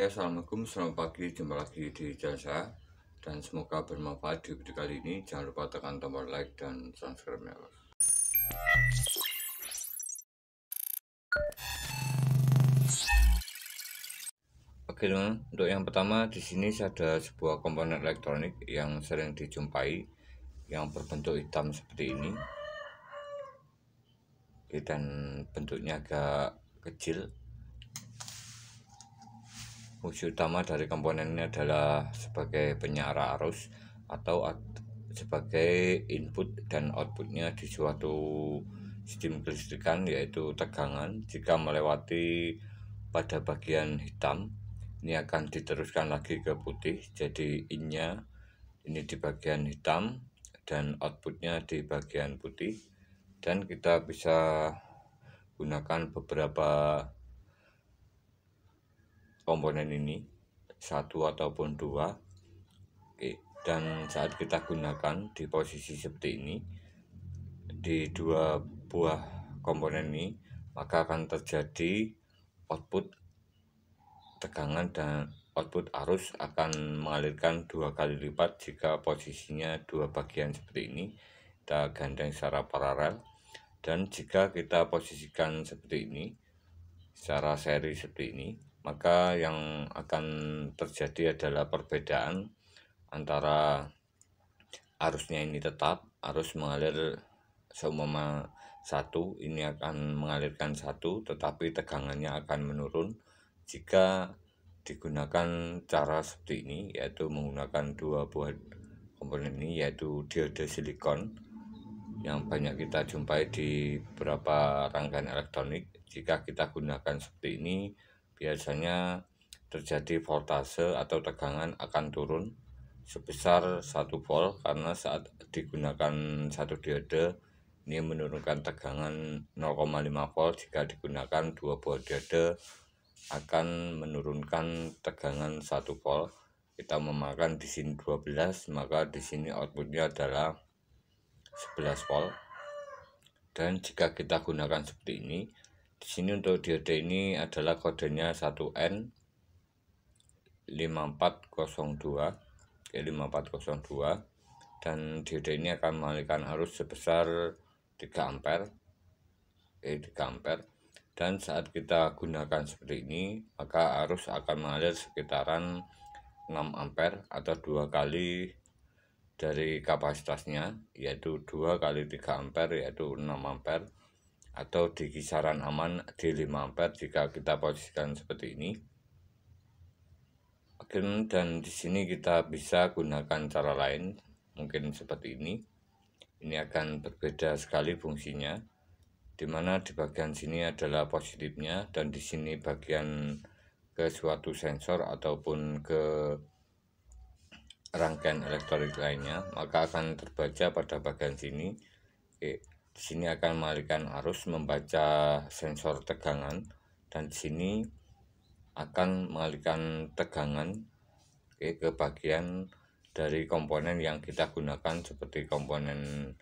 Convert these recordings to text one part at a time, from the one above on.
Oke, assalamualaikum, selamat pagi, jumpa lagi di channel saya. Dan semoga bermanfaat di video kali ini. Jangan lupa tekan tombol like dan subscribe-nya. Oke teman, untuk yang pertama di sini ada sebuah komponen elektronik yang sering dijumpai yang berbentuk hitam seperti ini. Dan bentuknya agak kecil. Fungsi utama dari komponen ini adalah sebagai penyara arus atau sebagai input dan outputnya di suatu sistem kelistrikan, yaitu tegangan. Jika melewati pada bagian hitam, ini akan diteruskan lagi ke putih, jadi innya ini di bagian hitam dan outputnya di bagian putih. Dan kita bisa gunakan beberapa komponen ini, satu ataupun dua. Oke, dan saat kita gunakan di posisi seperti ini, di dua buah komponen ini, maka akan terjadi output tegangan dan output arus akan mengalirkan 2 kali lipat jika posisinya dua bagian seperti ini kita gandeng secara paralel. Dan jika kita posisikan seperti ini secara seri seperti ini, maka yang akan terjadi adalah perbedaan antara arusnya ini tetap, arus mengalir seumpama 1, ini akan mengalirkan 1, tetapi tegangannya akan menurun jika digunakan cara seperti ini, yaitu menggunakan dua buah komponen ini, yaitu diode silikon yang banyak kita jumpai di beberapa rangkaian elektronik. Jika kita gunakan seperti ini, biasanya terjadi voltase atau tegangan akan turun sebesar 1 volt, karena saat digunakan satu diode ini menurunkan tegangan 0,5 volt. Jika digunakan dua buah diode akan menurunkan tegangan 1 volt. Kita memakan di sini 12, maka di sini outputnya adalah 11 volt. Dan jika kita gunakan seperti ini, di sini untuk diode ini adalah kodenya 1N5402, 5402, dan diode ini akan mengalirkan arus sebesar 3 ampere, 3 ampere. Dan saat kita gunakan seperti ini, maka arus akan mengalir sekitaran 6 ampere atau 2 kali dari kapasitasnya, yaitu 2 kali 3 ampere, yaitu 6 ampere, atau di kisaran aman di 5 ampere jika kita posisikan seperti ini. Dan di sini kita bisa gunakan cara lain, mungkin seperti ini. Ini akan berbeda sekali fungsinya, dimana di bagian sini adalah positifnya dan di sini bagian ke suatu sensor ataupun ke rangkaian elektronik lainnya, maka akan terbaca pada bagian sini. Di sini akan mengalirkan arus, membaca sensor tegangan, dan di sini akan mengalirkan tegangan ke bagian dari komponen yang kita gunakan seperti komponen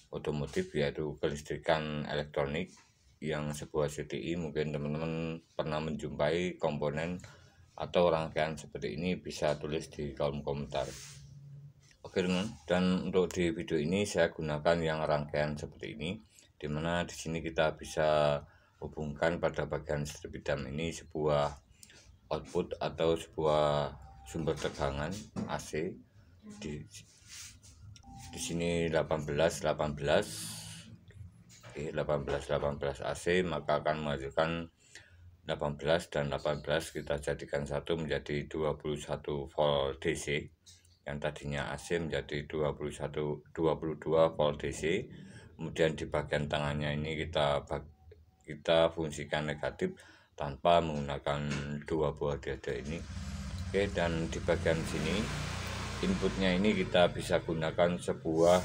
otomotif, yaitu kelistrikan elektronik yang sebuah CTI. Mungkin teman-teman pernah menjumpai komponen atau rangkaian seperti ini, bisa tulis di kolom komentar. Oke teman, dan untuk di video ini saya gunakan yang rangkaian seperti ini, dimana di sini kita bisa hubungkan pada bagian strip hitam ini sebuah output atau sebuah sumber tegangan AC. Di sini 18 AC, maka akan menghasilkan 18 dan 18 kita jadikan satu menjadi 21 volt DC. Yang tadinya AC menjadi 22 volt DC. Kemudian di bagian tangannya ini kita fungsikan negatif tanpa menggunakan dua buah diode ini. Oke, dan di bagian sini inputnya ini kita bisa gunakan sebuah,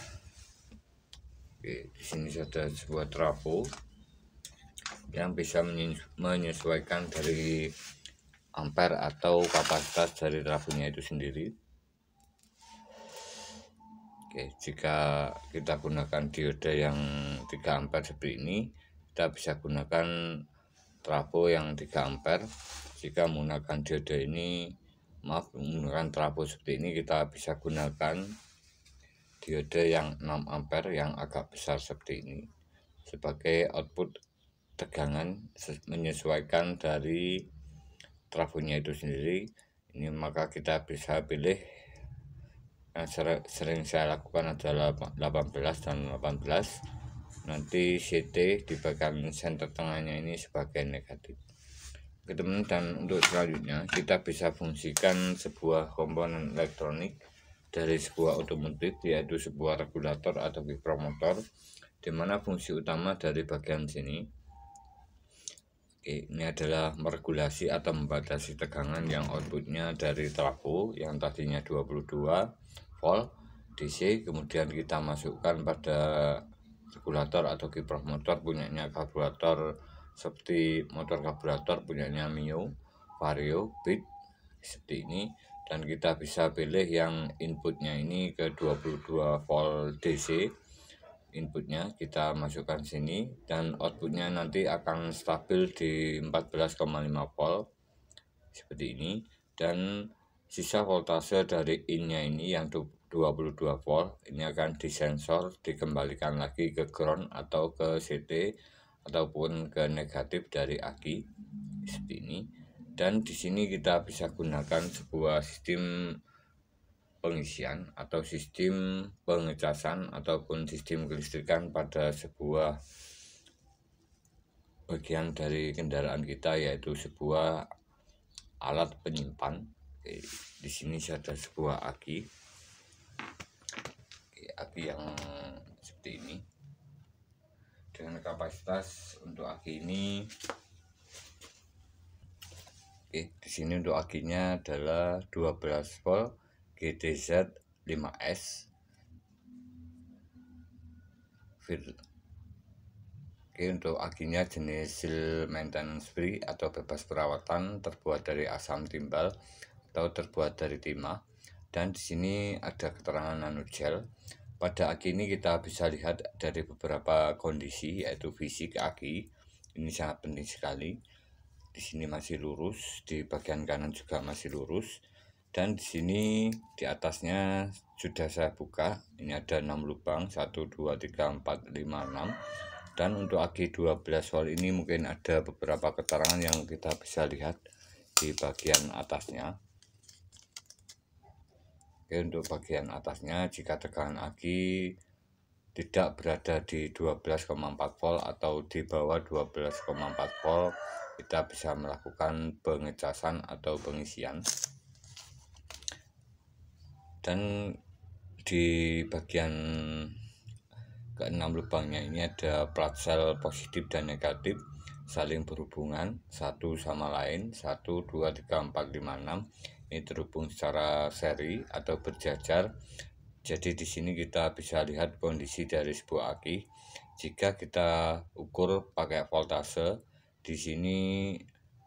di sini ada sebuah trafo yang bisa menyesuaikan dari ampere atau kapasitas dari trafonya itu sendiri. Oke, jika kita gunakan diode yang 3 ampere seperti ini, kita bisa gunakan trafo yang 3 ampere. Jika menggunakan diode ini, menggunakan trafo seperti ini, kita bisa gunakan diode yang 6 ampere yang agak besar seperti ini sebagai output tegangan menyesuaikan dari trafonya itu sendiri. Ini maka kita bisa pilih yang sering saya lakukan adalah 18 dan 18. Nanti CT di bagian senter tengahnya ini sebagai negatif. Oke teman, dan untuk selanjutnya kita bisa fungsikan sebuah komponen elektronik dari sebuah otomotif, yaitu sebuah regulator atau kick motor, di mana fungsi utama dari bagian sini ini adalah meregulasi atau membatasi tegangan yang outputnya dari trafo yang tadinya 22 volt DC, kemudian kita masukkan pada regulator atau kiprah motor punyanya karburator, seperti motor karburator punyanya Mio, Vario, Beat seperti ini. Dan kita bisa pilih yang inputnya ini ke 22 volt DC, inputnya kita masukkan sini, dan outputnya nanti akan stabil di 14,5 volt seperti ini. Dan sisa voltase dari innya ini yang 22 volt ini akan disensor, dikembalikan lagi ke ground atau ke CT ataupun ke negatif dari aki seperti ini. Dan di sini kita bisa gunakan sebuah sistem pengisian atau sistem pengecasan ataupun sistem kelistrikan pada sebuah bagian dari kendaraan kita, yaitu sebuah alat penyimpan. Di sini ada sebuah aki yang seperti ini dengan kapasitas untuk aki ini. Di sini untuk akinya adalah 12 volt GTZ 5S. Untuk akinya jenis seal maintenance free atau bebas perawatan, terbuat dari asam timbal atau terbuat dari timah. Dan di sini ada keterangan nanogel. Pada aki ini kita bisa lihat dari beberapa kondisi, yaitu fisik aki. Ini sangat penting sekali. Di sini masih lurus, di bagian kanan juga masih lurus, dan di sini di atasnya sudah saya buka. Ini ada 6 lubang, 1 2 3 4 5 6. Dan untuk aki 12 volt ini mungkin ada beberapa keterangan yang kita bisa lihat di bagian atasnya. Oke, untuk bagian atasnya, jika tegangan aki tidak berada di 12,4 volt atau di bawah 12,4 volt, kita bisa melakukan pengecasan atau pengisian. Dan di bagian ke-6 lubangnya ini ada plat sel positif dan negatif saling berhubungan satu sama lain, 1 2 3 4 5 6. Ini terhubung secara seri atau berjajar. Jadi di sini kita bisa lihat kondisi dari sebuah aki. Jika kita ukur pakai voltase, di sini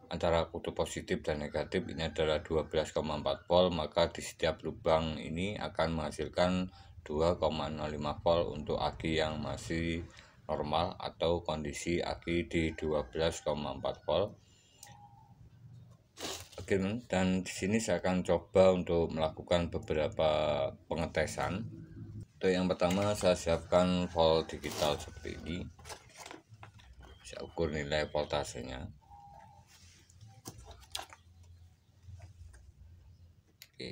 antara kutub positif dan negatif ini adalah 12,4 volt, maka di setiap lubang ini akan menghasilkan 2,05 volt untuk aki yang masih normal atau kondisi aki di 12,4 volt. Oke, dan di sini saya akan coba untuk melakukan beberapa pengetesan. Untuk yang pertama, saya siapkan volt digital seperti ini. Saya ukur nilai voltasenya. Oke.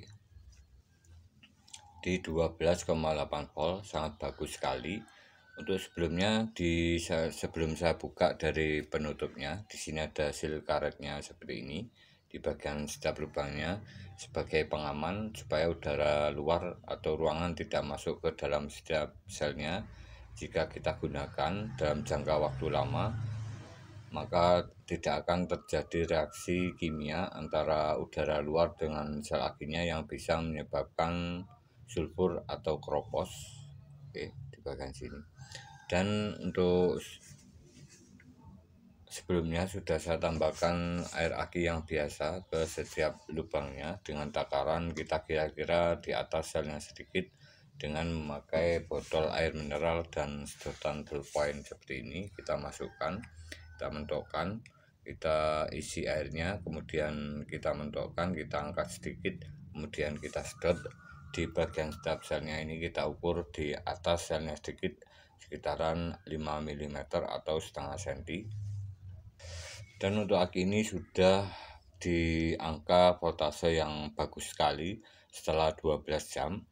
Di 12,8 volt, sangat bagus sekali. Untuk sebelumnya, sebelum saya buka dari penutupnya, di sini ada seal karetnya seperti ini di bagian setiap lubangnya sebagai pengaman supaya udara luar atau ruangan tidak masuk ke dalam setiap selnya. Jika kita gunakan dalam jangka waktu lama, maka tidak akan terjadi reaksi kimia antara udara luar dengan sel akinya yang bisa menyebabkan sulfur atau kropos. Oke, di bagian sini. Dan untuk sebelumnya sudah saya tambahkan air aki yang biasa ke setiap lubangnya dengan takaran kita kira-kira di atas selnya sedikit, dengan memakai botol air mineral dan sedotan ballpoint seperti ini. Kita masukkan, kita mentokkan, kita isi airnya, kemudian kita mentokkan, kita angkat sedikit, kemudian kita sedot. Di bagian setiap selnya ini kita ukur di atas selnya sedikit, sekitaran 5 mm atau setengah senti. Dan untuk aki ini sudah di angka voltase yang bagus sekali setelah 12 jam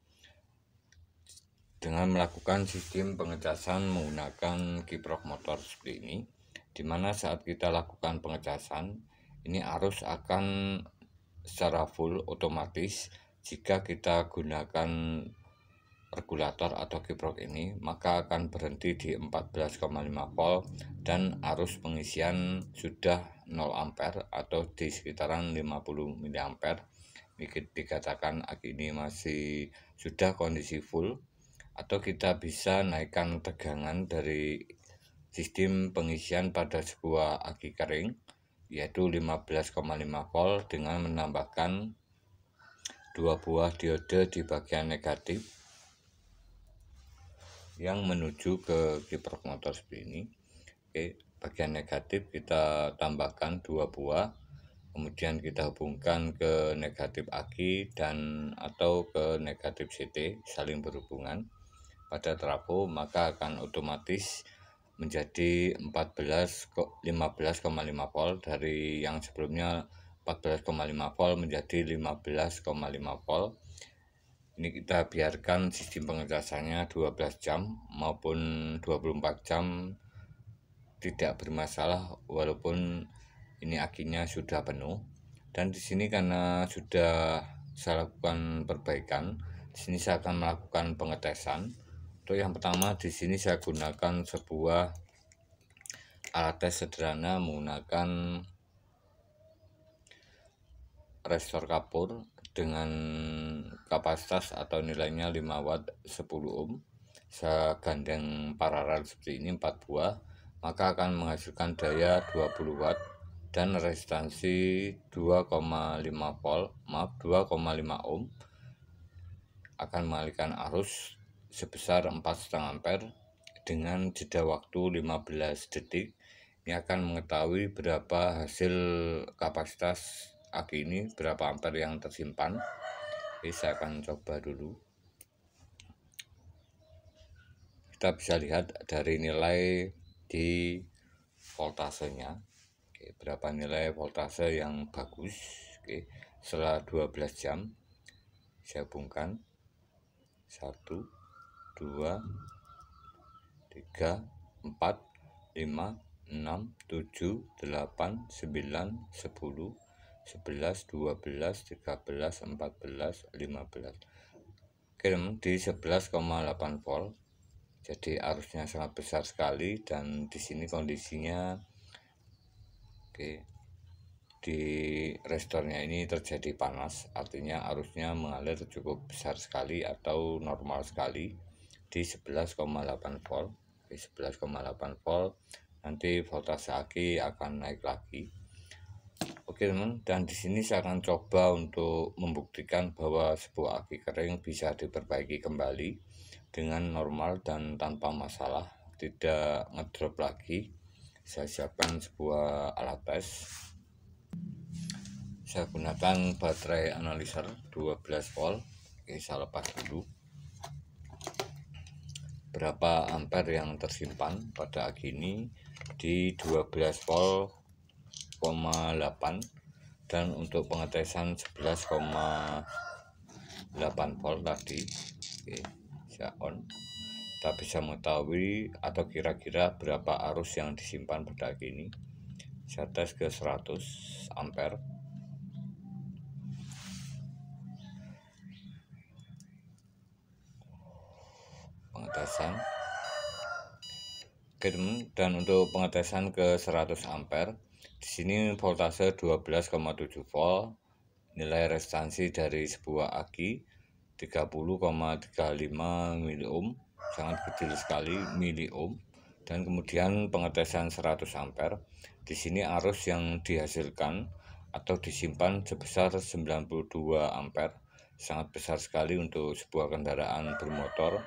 dengan melakukan sistem pengecasan menggunakan kiprok motor seperti ini, dimana saat kita lakukan pengecasan ini arus akan secara full otomatis. Jika kita gunakan regulator atau kiprok ini, maka akan berhenti di 14,5 volt dan arus pengisian sudah 0 ampere atau di sekitaran 50 mA. Dikatakan aki ini masih sudah kondisi full, atau kita bisa naikkan tegangan dari sistem pengisian pada sebuah aki kering, yaitu 15,5 volt dengan menambahkan 2 buah diode di bagian negatif yang menuju ke kiprok motor seperti ini. Oke, bagian negatif kita tambahkan 2 buah, kemudian kita hubungkan ke negatif aki dan atau ke negatif CT, saling berhubungan pada trafo, maka akan otomatis menjadi 15,5 volt dari yang sebelumnya 14,5 volt menjadi 15,5 volt. Ini kita biarkan sistem pengecasannya 12 jam maupun 24 jam tidak bermasalah, walaupun ini akinya sudah penuh. Dan di sini karena sudah saya lakukan perbaikan, di sini saya akan melakukan pengetesan. Untuk yang pertama, di sini saya gunakan sebuah alat tes sederhana menggunakan resistor kapur dengan kapasitas atau nilainya 5 watt 10 ohm. Saya gandeng paralel seperti ini 4 buah, maka akan menghasilkan daya 20 watt dan resistansi 2,5 ohm, akan mengalihkan arus sebesar 4,5 ampere dengan jeda waktu 15 detik. Ini akan mengetahui berapa hasil kapasitas aki ini, berapa ampere yang tersimpan. Oke, saya akan coba dulu. Kita bisa lihat dari nilai di voltasenya. Oke, berapa nilai voltase yang bagus. Oke, setelah 12 jam saya hubungkan 1, 2, 3, 4, 5, 6, 7, 8, 9, 10, 11, 12, 13, 14, 15. Oke teman, di 11,8 volt. Jadi arusnya sangat besar sekali, dan di sini kondisinya di resistornya ini terjadi panas, artinya arusnya mengalir cukup besar sekali atau normal sekali di 11,8 volt. Di 11,8 volt nanti voltase aki akan naik lagi. Oke teman, dan di sini saya akan coba untuk membuktikan bahwa sebuah aki kering bisa diperbaiki kembali dengan normal dan tanpa masalah, tidak ngedrop lagi. Saya siapkan sebuah alat tes. Saya gunakan baterai analyzer 12 volt. Oke, saya lepas dulu. Berapa ampere yang tersimpan pada aki ini di 12 volt 8, dan untuk pengetesan 11,8 volt tadi. Oke, saya on. Kita bisa mengetahui atau kira-kira berapa arus yang disimpan pada aki ini. Saya tes ke 100 ampere. Pengetesan. Oke teman, dan untuk pengetesan ke 100 ampere, di sini voltase 12,7 volt, nilai restansi dari sebuah aki 30,35 miliohm, sangat kecil sekali, miliohm. Dan kemudian pengetesan 100 ampere, di sini arus yang dihasilkan atau disimpan sebesar 92 ampere, sangat besar sekali untuk sebuah kendaraan bermotor.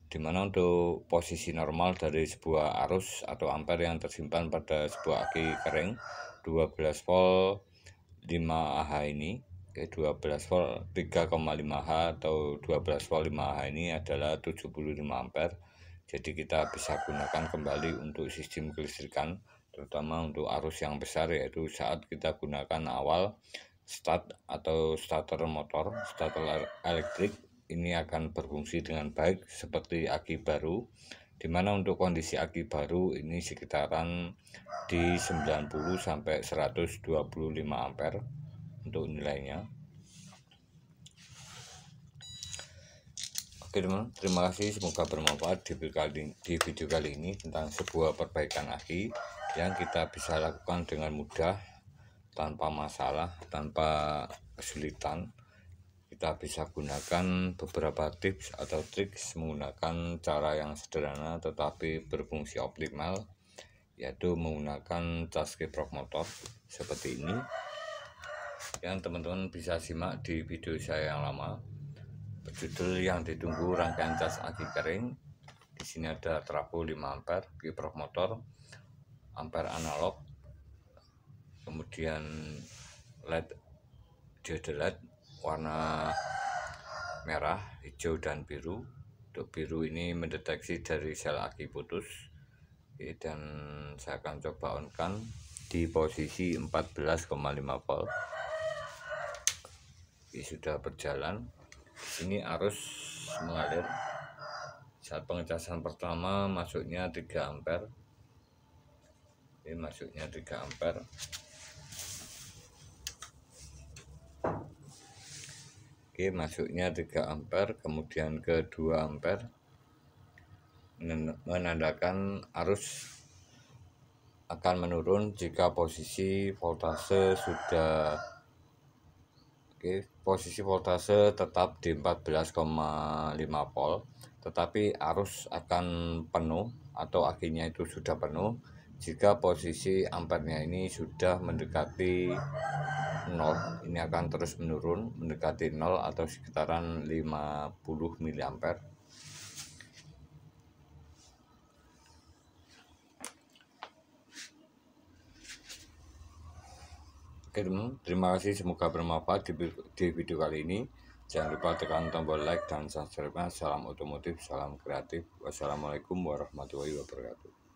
dimana untuk posisi normal dari sebuah arus atau ampere yang tersimpan pada sebuah aki kering 12 volt 5Ah ini, 12 volt 3,5H atau 12 volt 5Ah ini adalah 75 ampere. Jadi kita bisa gunakan kembali untuk sistem kelistrikan, terutama untuk arus yang besar, yaitu saat kita gunakan awal start atau starter motor, starter elektrik. Ini akan berfungsi dengan baik seperti aki baru, dimana untuk kondisi aki baru ini sekitaran di 90 sampai 125 ampere untuk nilainya. Oke teman, terima kasih, semoga bermanfaat di video kali ini tentang sebuah perbaikan aki yang kita bisa lakukan dengan mudah, tanpa masalah, tanpa kesulitan. Kita bisa gunakan beberapa tips atau trik menggunakan cara yang sederhana tetapi berfungsi optimal, yaitu menggunakan cas kiprok motor seperti ini yang teman-teman bisa simak di video saya yang lama berjudul yang ditunggu rangkaian cas aki kering. Di sini ada trafo 5 ampere, kiprok motor, ampere analog, kemudian LED, diode LED warna merah, hijau, dan biru. Untuk biru ini mendeteksi dari sel aki putus. Dan saya akan coba on kan di posisi 14,5 volt. Ini sudah berjalan. Ini arus mengalir. Saat pengecasan pertama masuknya 3 ampere. Ini masuknya 3 ampere. Oke, masuknya 3 ampere, kemudian ke 2 ampere, menandakan arus akan menurun jika posisi voltase sudah posisi voltase tetap di 14,5 volt, tetapi arus akan penuh atau akinya itu sudah penuh jika posisi ampernya ini sudah mendekati 0. Ini akan terus menurun mendekati 0 atau sekitaran 50 mA. Oke teman, terima kasih, semoga bermanfaat di video kali ini. Jangan lupa tekan tombol like dan subscribe. Salam otomotif, salam kreatif. Wassalamualaikum warahmatullahi wabarakatuh.